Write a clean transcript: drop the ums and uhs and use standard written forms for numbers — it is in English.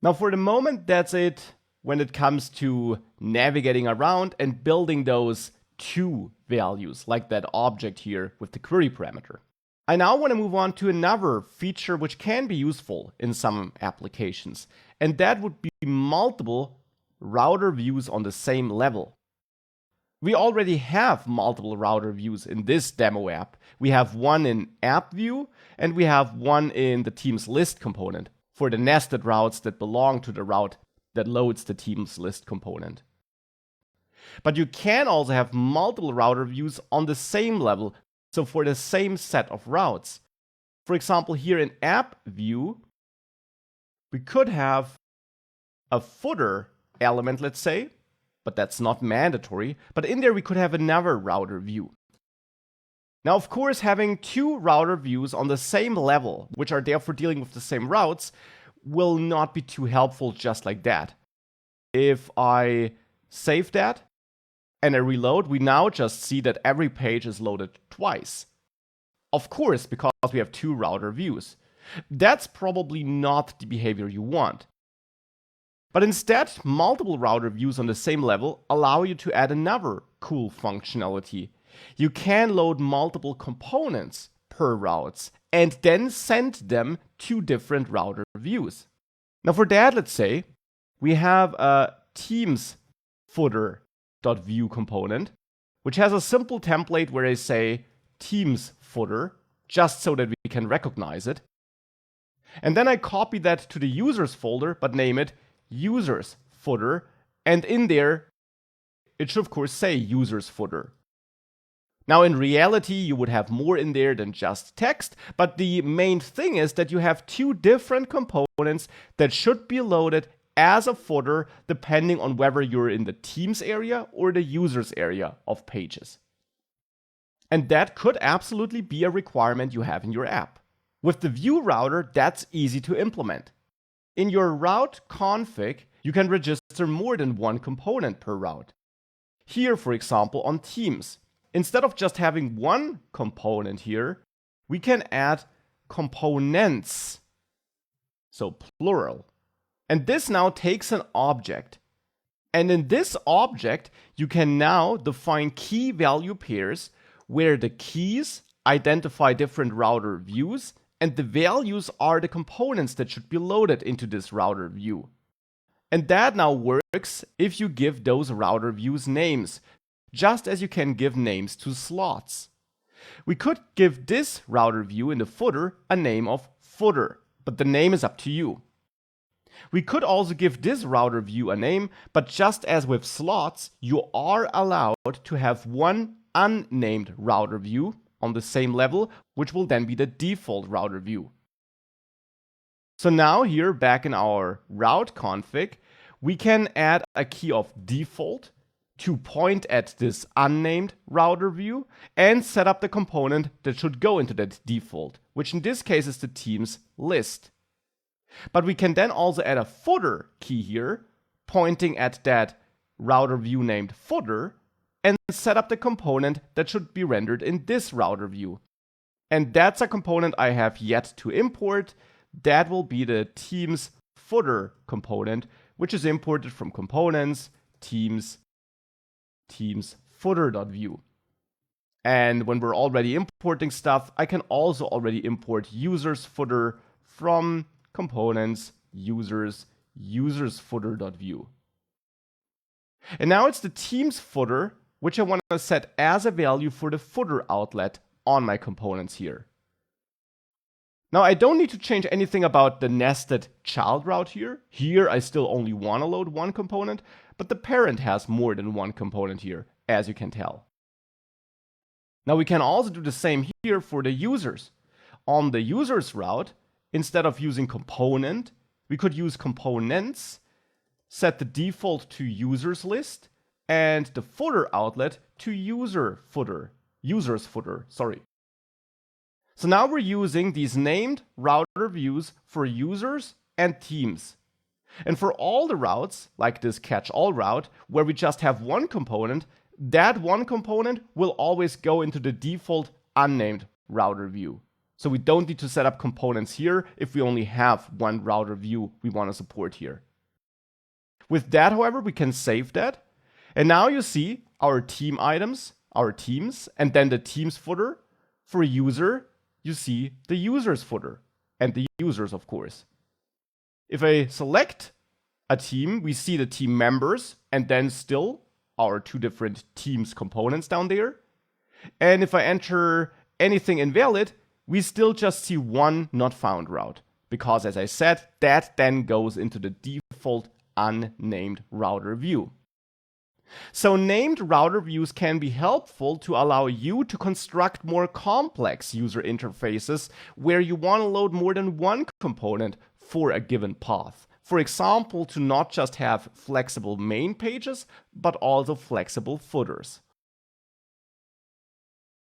Now for the moment, that's it when it comes to navigating around and building those two values, like that object here with the query parameter. I now want to move on to another feature which can be useful in some applications, and that would be multiple router views on the same level. We already have multiple router views in this demo app. We have one in app view, and we have one in the teams list component for the nested routes that belong to the route that loads the teams list component. But you can also have multiple router views on the same level, so for the same set of routes. For example, here in app view, we could have a footer element, let's say, but that's not mandatory. But in there, we could have another router view. Now, of course, having two router views on the same level, which are therefore dealing with the same routes, will not be too helpful just like that. If I save that and I reload, we now just see that every page is loaded twice. Of course, because we have two router views. That's probably not the behavior you want. But instead, multiple router views on the same level allow you to add another cool functionality. You can load multiple components per routes and then send them to different router views. Now for that, let's say we have a teams footer.view component, which has a simple template where I say teams footer, just so that we can recognize it. And then I copy that to the users folder, but name it users footer, and in there it should of course say users footer. Now in reality you would have more in there than just text, but the main thing is that you have two different components that should be loaded as a footer depending on whether you're in the teams area or the users area of pages. And that could absolutely be a requirement you have in your app. With the view router, that's easy to implement. In your route config, you can register more than one component per route. Here, for example, on teams, instead of just having one component here, we can add components, so plural. And this now takes an object. And in this object, you can now define key value pairs where the keys identify different router views and the values are the components that should be loaded into this router view. And that now works if you give those router views names, just as you can give names to slots. We could give this router view in the footer a name of footer, but the name is up to you. We could also give this router view a name, but just as with slots, you are allowed to have one unnamed router view on the same level, which will then be the default router view. So now here, back in our route config, we can add a key of default to point at this unnamed router view and set up the component that should go into that default, which in this case is the teams list. But we can then also add a footer key here, pointing at that router view named footer, and set up the component that should be rendered in this router view. And that's a component I have yet to import. That will be the teams footer component, which is imported from components, teams footer.view. And when we're already importing stuff, I can also already import users footer from components, users footer.view. And now it's the teams footer, which I want to set as a value for the footer outlet on my components here. Now I don't need to change anything about the nested child route here. Here I still only want to load one component, but the parent has more than one component here, as you can tell. Now we can also do the same here for the users. On the users route, instead of using component, we could use components, set the default to users list, and the footer outlet to users footer, sorry. So now we're using these named router views for users and teams. And for all the routes, like this catch-all route, where we just have one component, that one component will always go into the default unnamed router view. So we don't need to set up components here if we only have one router view we want to support here. With that, however, we can save that. And now you see our team items, our teams, and then the teams footer. For user, you see the users footer and the users, of course. If I select a team, we see the team members and then still our two different teams components down there. And if I enter anything invalid, we still just see one not found route. Because as I said, that then goes into the default unnamed router view. So named router views can be helpful to allow you to construct more complex user interfaces where you want to load more than one component for a given path. For example, to not just have flexible main pages, but also flexible footers.